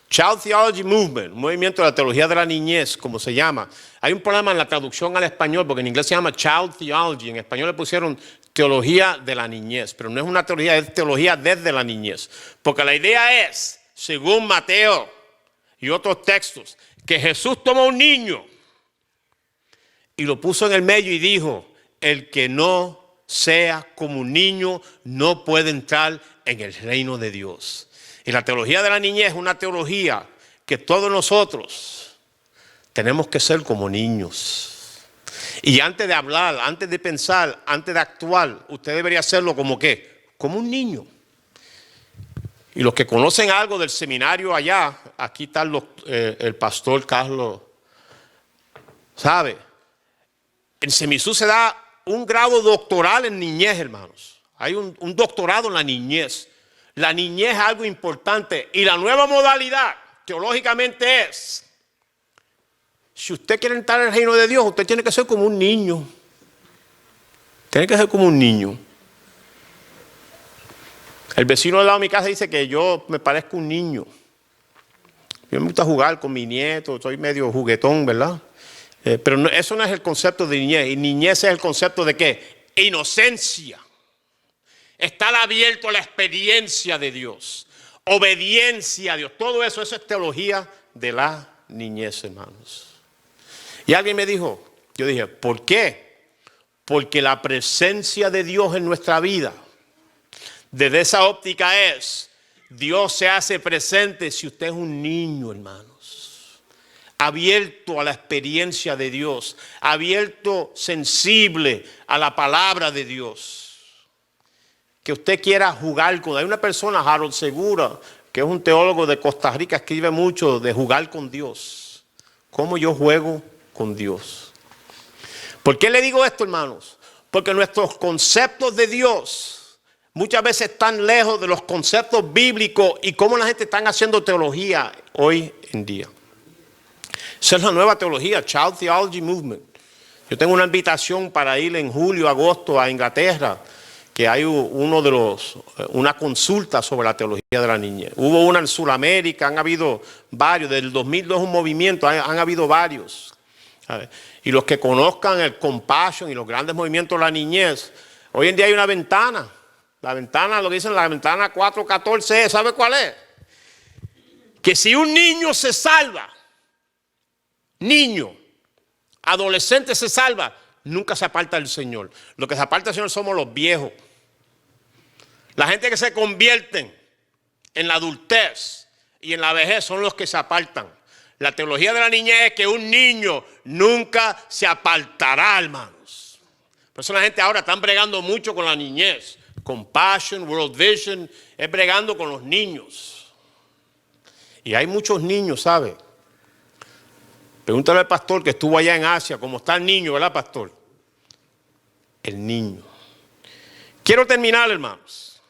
Child Theology Movement, un movimiento de la teología de la niñez, como se llama. Hay un problema en la traducción al español, porque en inglés se llama Child Theology, en español le pusieron teología de la niñez, pero no es una teología, es teología desde la niñez. Porque la idea es, según Mateo y otros textos, que Jesús tomó un niño y lo puso en el medio y dijo, el que no sea como un niño no puede entrar en el reino de Dios. Y la teología de la niñez es una teología que todos nosotros tenemos que ser como niños. Y antes de hablar, antes de pensar, antes de actuar, usted debería hacerlo como ¿qué? Como un niño. Y los que conocen algo del seminario allá, aquí está el pastor Carlos, ¿sabe? En Semisú se da un grado doctoral en niñez, hermanos. Hay un doctorado en la niñez. La niñez es algo importante. Y la nueva modalidad, teológicamente, es, si usted quiere entrar en el reino de Dios, usted tiene que ser como un niño. Tiene que ser como un niño. El vecino al lado de mi casa dice que yo me parezco un niño. Yo me gusta jugar con mi nieto, soy medio juguetón, ¿verdad? Pero no, eso no es el concepto de niñez. Y niñez es el concepto de ¿qué? Inocencia. Estar abierto a la experiencia de Dios. Obediencia a Dios. Todo eso es teología de la niñez, hermanos. Y alguien me dijo, yo dije, ¿por qué? Porque la presencia de Dios en nuestra vida, desde esa óptica es, Dios se hace presente si usted es un niño, hermanos. Abierto a la experiencia de Dios, abierto, sensible a la palabra de Dios. Que usted quiera jugar con. Hay una persona, Harold Segura, que es un teólogo de Costa Rica, escribe mucho de jugar con Dios. ¿Cómo yo juego con Dios? ¿Por qué le digo esto, hermanos? Porque nuestros conceptos de Dios muchas veces están lejos de los conceptos bíblicos y cómo la gente está haciendo teología hoy en día. Esa es la nueva teología, Child Theology Movement. Yo tengo una invitación para ir en julio, agosto a Inglaterra, que hay una consulta sobre la teología de la niñez. Hubo una en Sudamérica, han habido varios, del 2002 un movimiento, han habido varios. Y los que conozcan el Compassion y los grandes movimientos de la niñez, hoy en día hay una ventana. La ventana, lo que dicen, la ventana 414, ¿sabe cuál es? Que si un niño se salva, niño, adolescente se salva, nunca se aparta del Señor. Lo que se aparta del Señor somos los viejos. La gente que se convierten en la adultez y en la vejez son los que se apartan. La teología de la niñez es que un niño nunca se apartará, hermanos. Por eso la gente ahora está bregando mucho con la niñez. Compassion, World Vision, es bregando con los niños. Y hay muchos niños, ¿sabe? Pregúntale al pastor que estuvo allá en Asia, cómo está el niño, ¿verdad, pastor? El niño. Quiero terminar, hermanos,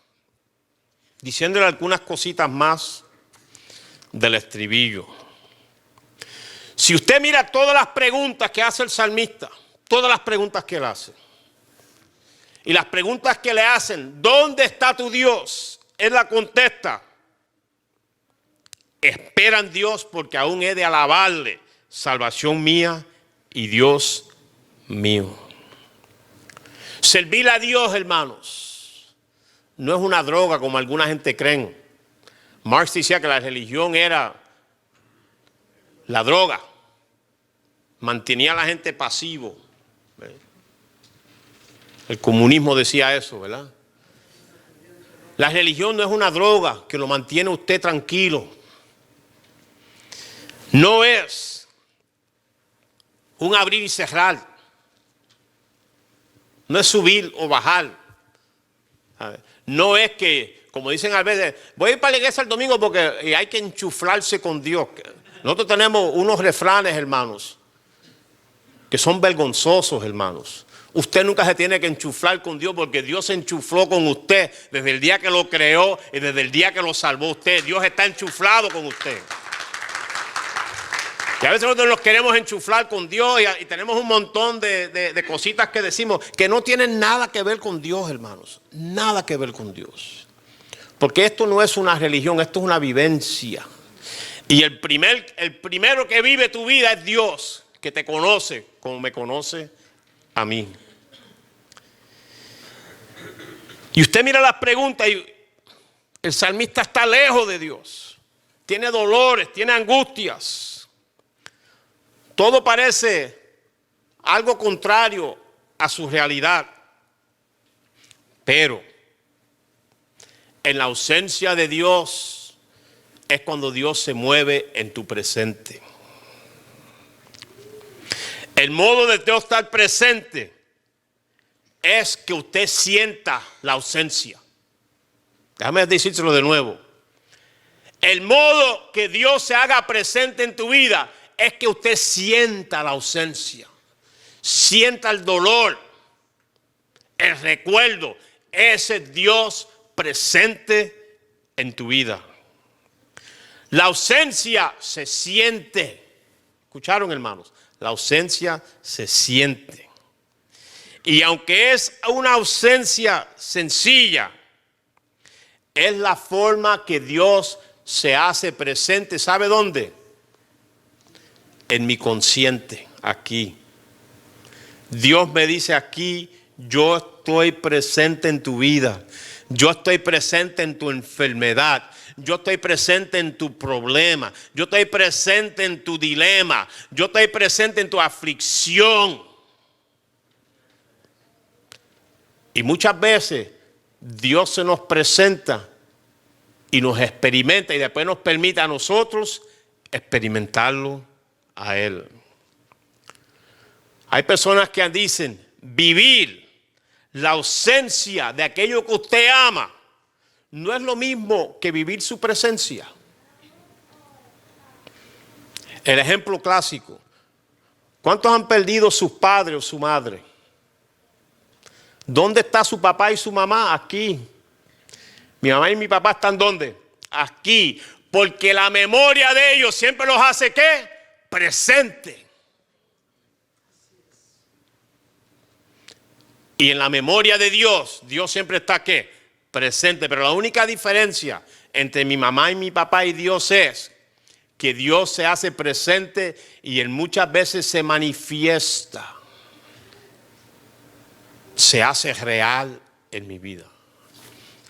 diciéndole algunas cositas más del estribillo. Si usted mira todas las preguntas que hace el salmista, todas las preguntas que él hace, y las preguntas que le hacen, ¿dónde está tu Dios? Él la contesta, espera en Dios porque aún he de alabarle, salvación mía y Dios mío. Servir a Dios, hermanos, no es una droga como alguna gente cree. Marx decía que la religión era la droga, mantenía a la gente pasivo. El comunismo decía eso, ¿verdad? La religión no es una droga que lo mantiene usted tranquilo. No es un abrir y cerrar. No es subir o bajar. No es que, como dicen a veces, voy a ir para la iglesia el domingo porque hay que enchuflarse con Dios. Nosotros tenemos unos refranes, hermanos, que son vergonzosos, hermanos. Usted nunca se tiene que enchuflar con Dios porque Dios se enchufló con usted desde el día que lo creó y desde el día que lo salvó usted. Dios está enchuflado con usted. Y a veces nosotros nos queremos enchuflar con Dios y tenemos un montón de cositas que decimos que no tienen nada que ver con Dios, hermanos. Nada que ver con Dios. Porque esto no es una religión, esto es una vivencia. Y el primero que vive tu vida es Dios, que te conoce como me conoce a mí. Y usted mira las preguntas y el salmista está lejos de Dios. Tiene dolores, tiene angustias. Todo parece algo contrario a su realidad. Pero en la ausencia de Dios es cuando Dios se mueve en tu presente. El modo de Dios estar presente es que usted sienta la ausencia. Déjame decírselo de nuevo. El modo que Dios se haga presente en tu vida es que usted sienta la ausencia, sienta el dolor, el recuerdo, ese Dios presente en tu vida. La ausencia se siente. ¿Escucharon, hermanos? La ausencia se siente. Y aunque es una ausencia sencilla, es la forma que Dios se hace presente. ¿Sabe dónde? En mi consciente, aquí. Dios me dice aquí, yo estoy presente en tu vida. Yo estoy presente en tu enfermedad. Yo estoy presente en tu problema. Yo estoy presente en tu dilema. Yo estoy presente en tu aflicción. Y muchas veces Dios se nos presenta y nos experimenta y después nos permite a nosotros experimentarlo a Él. Hay personas que dicen vivir la ausencia de aquello que usted ama no es lo mismo que vivir su presencia. El ejemplo clásico. ¿Cuántos han perdido sus padres o su madre? ¿Dónde está su papá y su mamá? Aquí. Mi mamá y mi papá están ¿dónde? Aquí. Porque la memoria de ellos siempre los hace ¿qué? Presente. Y en la memoria de Dios, Dios siempre está ¿qué? Presente. Pero la única diferencia entre mi mamá y mi papá y Dios es que Dios se hace presente y Él muchas veces se manifiesta. Se hace real en mi vida.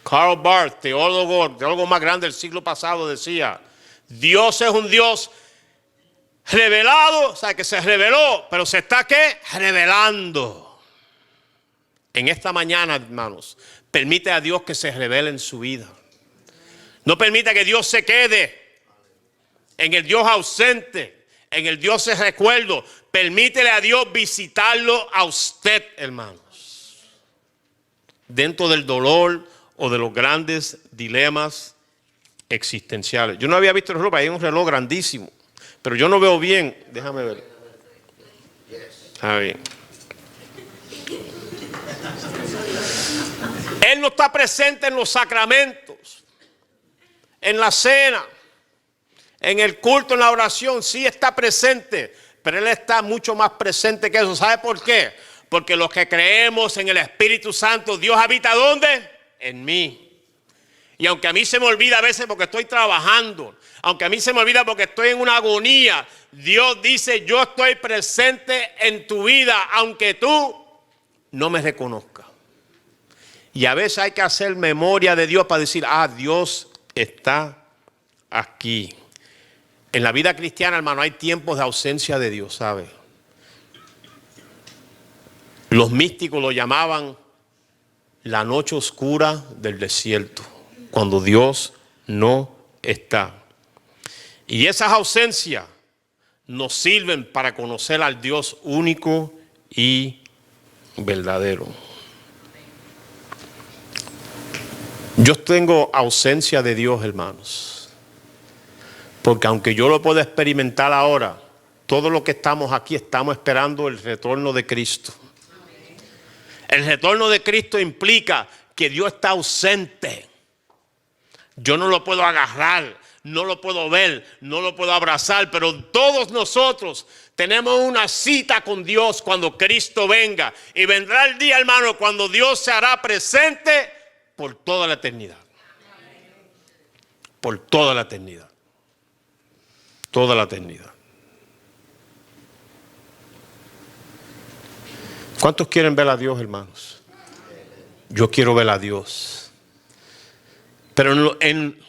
Karl Barth, teólogo más grande del siglo pasado, decía, Dios es un Dios revelado, o sea, que se reveló, pero se está ¿qué? Revelando. En esta mañana, hermanos, permite a Dios que se revele en su vida. No permita que Dios se quede en el Dios ausente, en el Dios de recuerdo. Permítele a Dios visitarlo a usted, hermanos. Dentro del dolor o de los grandes dilemas existenciales. Yo no había visto el reloj, hay un reloj grandísimo, pero yo no veo bien. Déjame ver. Está bien. Él no está presente en los sacramentos, en la cena, en el culto, en la oración. Sí está presente, pero Él está mucho más presente que eso. ¿Sabe por qué? Porque los que creemos en el Espíritu Santo, Dios habita ¿dónde? En mí. Y aunque a mí se me olvida a veces porque estoy trabajando, aunque a mí se me olvida porque estoy en una agonía, Dios dice, yo estoy presente en tu vida, aunque tú no me reconozcas. Y a veces hay que hacer memoria de Dios para decir, Dios está aquí. En la vida cristiana, hermano, hay tiempos de ausencia de Dios, ¿sabe? Los místicos lo llamaban la noche oscura del desierto, cuando Dios no está. Y esas ausencias nos sirven para conocer al Dios único y verdadero. Yo tengo ausencia de Dios, hermanos, porque aunque yo lo puedo experimentar ahora, todos los que estamos aquí estamos esperando el retorno de Cristo. El retorno de Cristo implica que Dios está ausente. Yo no lo puedo agarrar, no lo puedo ver, no lo puedo abrazar, pero todos nosotros tenemos una cita con Dios cuando Cristo venga. Y vendrá el día, hermano, cuando Dios se hará presente por toda la eternidad. Por toda la eternidad. Toda la eternidad. ¿Cuántos quieren ver a Dios, hermanos? Yo quiero ver a Dios. Pero en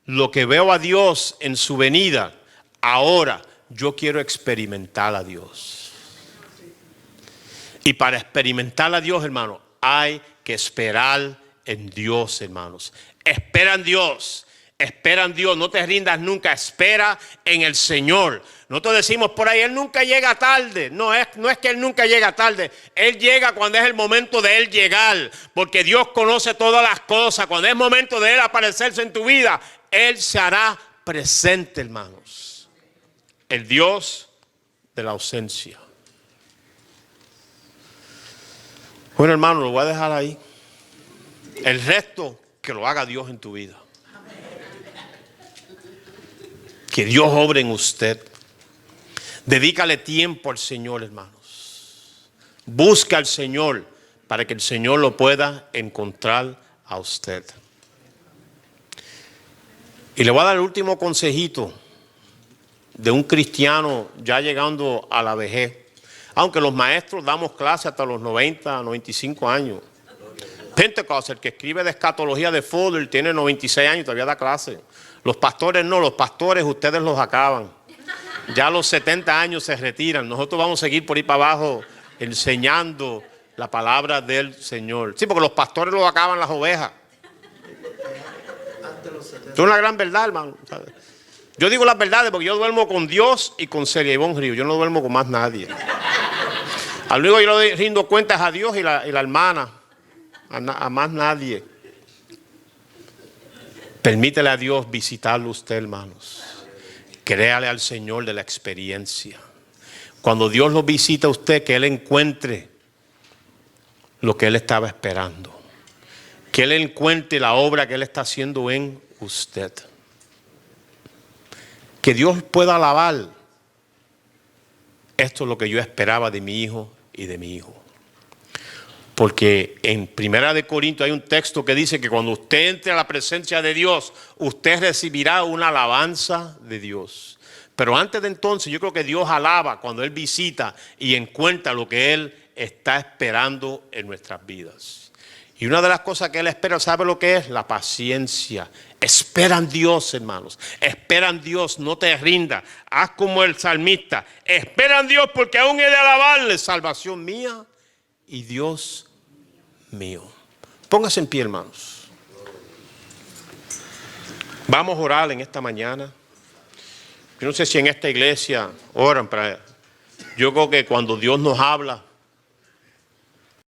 lo que veo a Dios en su venida, ahora yo quiero experimentar a Dios. Y para experimentar a Dios, hermano, hay que esperar en Dios, hermanos. Espera en Dios. Espera en Dios, no te rindas nunca, espera en el Señor. Nosotros decimos por ahí, Él nunca llega tarde. No es que Él nunca llega tarde. Él llega cuando es el momento de Él llegar. Porque Dios conoce todas las cosas. Cuando es momento de Él aparecerse en tu vida, Él se hará presente, hermanos. El Dios de la ausencia. Bueno, hermano, lo voy a dejar ahí. El resto, que lo haga Dios en tu vida. Que Dios obre en usted. Dedícale tiempo al Señor, hermanos. Busca al Señor para que el Señor lo pueda encontrar a usted. Y le voy a dar el último consejito de un cristiano ya llegando a la vejez. Aunque los maestros damos clase hasta los 90, 95 años. Pentecost, el que escribe de escatología de Fuller, tiene 96 años y todavía da clase. Los pastores no, los pastores ustedes los acaban. Ya a los 70 años se retiran. Nosotros vamos a seguir por ahí para abajo enseñando la palabra del Señor. Sí, porque los pastores los acaban las ovejas. Es una gran verdad, hermano. Yo digo las verdades porque yo duermo con Dios y con Celia Ivonne Río. Yo no duermo con más nadie. Al único que yo le rindo cuentas a Dios y la hermana. A más nadie. Permítele a Dios visitarlo usted, hermanos. Créale al Señor de la experiencia. Cuando Dios lo visita a usted, que Él encuentre lo que Él estaba esperando. Que Él encuentre la obra que Él está haciendo en usted. Que Dios pueda alabar. Esto es lo que yo esperaba de mi hijo y de mi hijo. Porque en 1 Corintios hay un texto que dice que cuando usted entre a la presencia de Dios, usted recibirá una alabanza de Dios. Pero antes de entonces, yo creo que Dios alaba cuando Él visita y encuentra lo que Él está esperando en nuestras vidas. Y una de las cosas que Él espera, ¿sabe lo que es? La paciencia. Espera en Dios, hermanos. Espera en Dios, no te rindas. Haz como el salmista. Espera en Dios porque aún he de alabarle, salvación mía y Dios mío. Póngase en pie, hermanos. Vamos a orar en esta mañana. Yo no sé si en esta iglesia oran, pero yo creo que cuando Dios nos habla,